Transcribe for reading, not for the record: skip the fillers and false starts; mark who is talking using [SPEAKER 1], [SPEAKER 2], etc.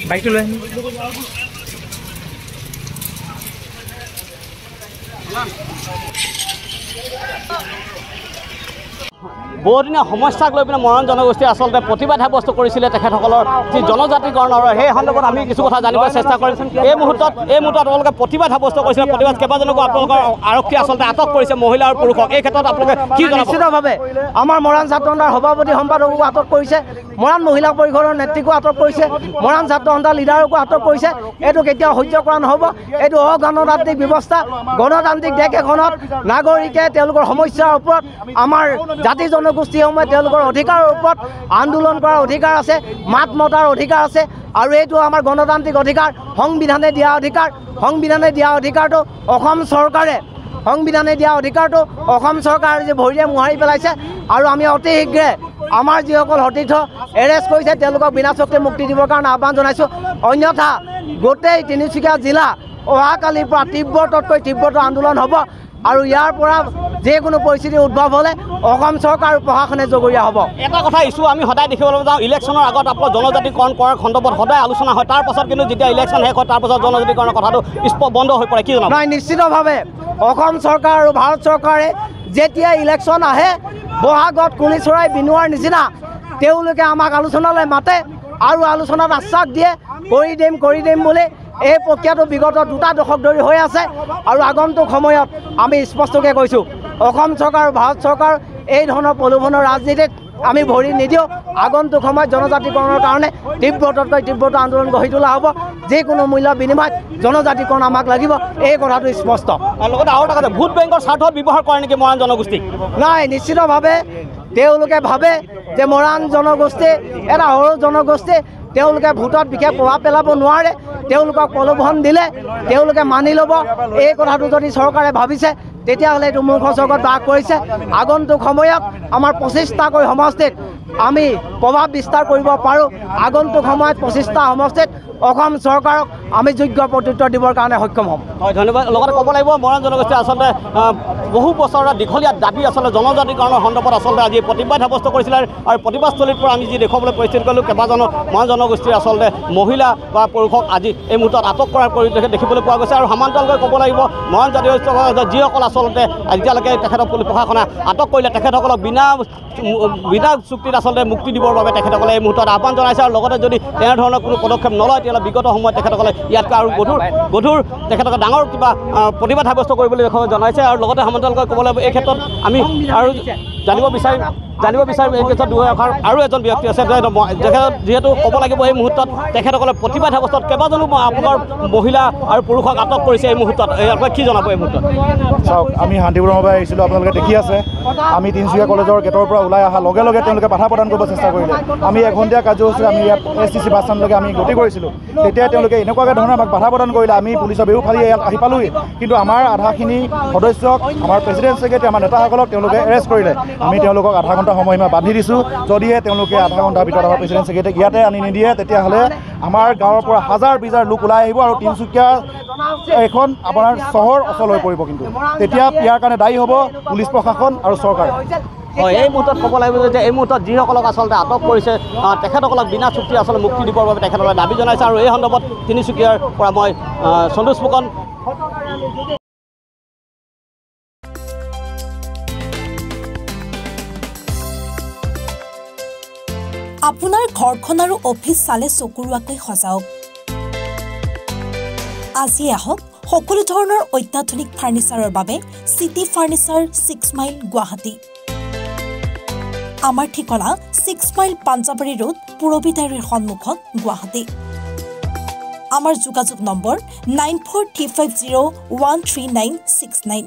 [SPEAKER 1] বাইকটো লৈ বহুদিনীয়া সমস্যাক লৈ পিনে মৰাণ জনগোষ্ঠীয়ে আচলতে প্ৰতিবাদ সাব্যস্ত কৰিছিলে তেখেতসকলৰ যি জনজাতিকৰণৰ সেই সন্দৰ্ভত আমি কিছু কথা জানিবলৈ চেষ্টা কৰিম। এই মুহূৰ্তত আপোনালোকে প্ৰতিবাদ সাব্যস্ত কৰিছিলে। প্ৰতিবাদ কেইবাজনকো আপোনালোকৰ আৰক্ষী আচলতে আটক কৰিছে, মহিলা আৰু পুৰুষক। এই ক্ষেত্ৰত আপোনালোকে কি জনাব?
[SPEAKER 2] নিশ্চিতভাৱে আমাৰ মৰাণ ছাত্ৰ সন্থাৰ সভাপতি সম্পাদককো আটক কৰিছে, মৰাণ মহিলা পৰিষদৰ নেতৃত্বকো আটক কৰিছে, মৰাণ ছাত্ৰ সন্থাৰ লিডাৰকো আটক কৰিছে। এইটো কেতিয়াও সহ্য কৰা নহ'ব। এইটো অগণতান্ত্ৰিক ব্যৱস্থা। গণতান্ত্ৰিক দেশ এখনত নাগৰিকে তেওঁলোকৰ সমস্যাৰ ওপৰত, আমাৰ জাতি জনগোষ্ঠীসমূহে তেওঁলোকৰ অধিকাৰৰ ওপৰত আন্দোলন কৰাৰ অধিকাৰ আছে, মাত মতাৰ অধিকাৰ আছে। আৰু এইটো আমাৰ গণতান্ত্ৰিক অধিকাৰ, সংবিধানে দিয়া অধিকাৰ। সংবিধানে দিয়া অধিকাৰটো অসম চৰকাৰে যে ভৰিৰে মোহাৰি পেলাইছে। আৰু আমি অতি শীঘ্ৰে আমাৰ যিসকল সতীৰ্থ এৰেষ্ট কৰিছে তেওঁলোকক বিনা চৰ্তে মুক্তি দিবৰ কাৰণে আহ্বান জনাইছোঁ। অন্যথা গোটেই তিনিচুকীয়া জিলা অহাকালিৰ পৰা তীব্ৰতকৈ তীব্ৰতৰ আন্দোলন হ'ব। আৰু ইয়াৰ পৰা যিকোনো পৰিস্থিতি উদ্ভৱ হ'লে অসম চৰকাৰ আৰু প্ৰশাসনে জগৰীয়া হ'ব।
[SPEAKER 1] এটা কথা ইছ্যু আমি সদায় দেখিবলৈ যাওঁ, ইলেকশ্যনৰ আগত আপোনাৰ জনজাতিকৰণ কৰাৰ সন্দৰ্ভত সদায় আলোচনা হয়, তাৰ পাছত কিন্তু যেতিয়া ইলেকশ্যন শেষ হয় তাৰ পাছত জনজাতিকৰণৰ কথাটো বন্ধ হৈ পৰে। কি জনাব?
[SPEAKER 2] নাই, নিশ্চিতভাৱে অসম চৰকাৰ আৰু ভাৰত চৰকাৰে যেতিয়া ইলেকশ্যন আহে বহাগত কুলি চৰাই বিনোৱাৰ নিচিনা তেওঁলোকে আমাক আলোচনালৈ মাতে আৰু আলোচনাত আশ্বাস দিয়ে কৰি দিম বুলি। এই প্ৰক্ৰিয়াটো বিগত 2 দশক ধৰি হৈ আছে। আৰু আগন্তুক সময়ত আমি স্পষ্টকৈ কৈছোঁ, অসম চৰকাৰ আৰু ভাৰত চৰকাৰ এই ধৰণৰ প্ৰলোভনৰ ৰাজনীতিত আমি ভৰি নিদিওঁ। আগন্তুক সময়ত জনজাতিকৰণৰ কাৰণে তীব্ৰতকৈ তীব্ৰতৰ আন্দোলন গঢ়ি তোলা হ'ব। যিকোনো মূল্য বিনিময়ত জনজাতিকৰণ আমাক লাগিব, এই কথাটো স্পষ্ট।
[SPEAKER 1] লগতে আৰু এটা কথা, ভোট বেংকৰ স্বাৰ্থত ব্যৱহাৰ কৰে নেকি মৰাণ জনগোষ্ঠীক?
[SPEAKER 2] নাই, নিশ্চিতভাৱে তেওঁলোকে ভাবে যে মৰাণ জনগোষ্ঠী এটা সৰু জনগোষ্ঠী, তেওঁলোকে ভোটত বিশেষ প্ৰভাৱ পেলাব নোৱাৰে, তেওঁলোকক প্ৰলোভন দিলে তেওঁলোকে মানি ল'ব। এই কথাটো যদি চৰকাৰে ভাবিছে তেতিয়াহ'লে এইটো মূৰ্খ জগত বাস কৰিছে। আগন্তুক সময়ত আমাৰ 25টাকৈ সমষ্টিত আমি প্ৰভাৱ বিস্তাৰ কৰিব পাৰোঁ। আগন্তুক সময়ত 25টা সমষ্টিত অসম চৰকাৰক আমি যোগ্য প্ৰত্যুত্তৰ দিবৰ কাৰণে সক্ষম হ'ম।
[SPEAKER 1] হয়, ধন্যবাদ। লগতে ক'ব লাগিব মৰাণ জনগোষ্ঠীয়ে আচলতে বহু বছৰৰ দীঘলীয়া দাবী আচলতে জনজাতিকৰণৰ সন্দৰ্ভত আচলতে আজি প্ৰতিবাদ সাব্যস্ত কৰিছিলে। আৰু প্ৰতিবাদস্থলীৰ পৰা আমি যি দেখুৱাবলৈ পৰিস্থিতি কৰিলোঁ, কেইবাজনো মৰাণ জনগোষ্ঠীৰ আচলতে মহিলা বা পুৰুষক আজি এই মুহূৰ্তত আটক কৰাৰ পৰিৱেশ দেখিবলৈ পোৱা গৈছে। আৰু সমান্তৰালকৈ ক'ব লাগিব মৰাণ জনগোষ্ঠীৰ যিসকল আচলতে এতিয়ালৈকে তেখেতক প্ৰশাসনে আটক কৰিলে তেখেতসকলক বিনা চুক্তিত আচলতে মুক্তি দিবৰ বাবে তেখেতসকলে এই মুহূৰ্তত আহ্বান জনাইছে। আৰু লগতে যদি তেনেধৰণৰ কোনো পদক্ষেপ নলয় তেতিয়াহ'লে বিগত সময়ত তেখেতসকলে ইয়াতকৈ আৰু গধুৰ তেখেতসকলে ডাঙৰ কিবা প্ৰতিবাদ সাব্যস্ত কৰিবলৈ জনাইছে। আৰু লগতে সমান্তৰালকৈ ক'ব লাগিব এই ক্ষেত্ৰত আমি আৰু জানিব বিচাৰিম এই ক্ষেত্ৰত আৰু এজন ব্যক্তি আছে যিহেতু ক'ব লাগিব এই মুহূৰ্তত তেখেতসকলে প্ৰতিবাদ সাব্যস্তত কেইবাজনো আপোনাৰ মহিলা আৰু পুৰুষক আটক কৰিছে। এই মুহূৰ্তত কি জনাব? এই মুহূৰ্তত
[SPEAKER 3] চাওক, আমি শান্তিপুৰৰ পৰা আহিছিলোঁ, আপোনালোকে দেখি আছে। আমি তিনিচুকীয়া কলেজৰ গেটৰ পৰা ওলাই অহাৰ লগে লগে তেওঁলোকে বাধা প্ৰদান কৰিব চেষ্টা কৰিলে। আমি এঘণ্টীয়া কাৰ্যসূচী আমি ইয়াত STC বাছ ষ্টেণ্ডলৈকে আমি গতি কৰিছিলোঁ। তেতিয়া তেওঁলোকে এনেকুৱাকৈ ধৰণে আমাক বাধা প্ৰদান কৰিলে। আমি পুলিচৰ বেও ফালি ইয়াত আহি পালোঁহি, কিন্তু আমাৰ আধাখিনি সদস্যক, আমাৰ প্ৰেচিডেণ্ট ছেক্ৰেটাৰী, আমাৰ নেতাসকলক তেওঁলোকে এৰেষ্ট কৰিলে। আমি তেওঁলোকক আধা ঘণ্টা সময়সীমা বান্ধি দিছোঁ। যদিহে তেওঁলোকে আধা ঘণ্টাৰ ভিতৰত আমাৰ প্ৰেচিডেণ্ট ছেক্ৰেটাৰীক ইয়াতে আনি নিদিয়ে তেতিয়াহ'লে আমাৰ গাঁৱৰ পৰা হাজাৰ লোক ওলাই আহিব আৰু তিনিচুকীয়া এখন আপোনাৰ চহৰ অচল হৈ পৰিব। কিন্তু তেতিয়া ইয়াৰ কাৰণে দায়ী হ'ব পুলিচ প্ৰশাসন আৰু চৰকাৰ।
[SPEAKER 1] হয়, এই মুহূৰ্তত ক'ব লাগিব যে এই মুহূৰ্তত যিসকলক আচলতে আটক কৰিছে তেখেতসকলক বিনা চুক্তি আচলতে মুক্তি দিবৰ বাবে তেখেতসকলে দাবী জনাইছে। আৰু এই সন্দৰ্ভত তিনিচুকীয়াৰ পৰা মই সন্তোষ ফুকন।
[SPEAKER 4] আপোনাৰ ঘৰখন আৰু অফিচ চালে চকুৰোৱাকৈ সজাওক। আজি আহক সকলো ধৰণৰ অত্যাধুনিক ফাৰ্নিচাৰৰ বাবে চিটি ফাৰ্নিচাৰ 6 মাইল গুৱাহাটী। আমাৰ ঠিকনা 6 মাইল পাঞ্জাবাৰী ৰোড, পুৰবিদাৰীৰ সন্মুখত, গুৱাহাটী। আমাৰ যোগাযোগ নম্বৰ 9435013969।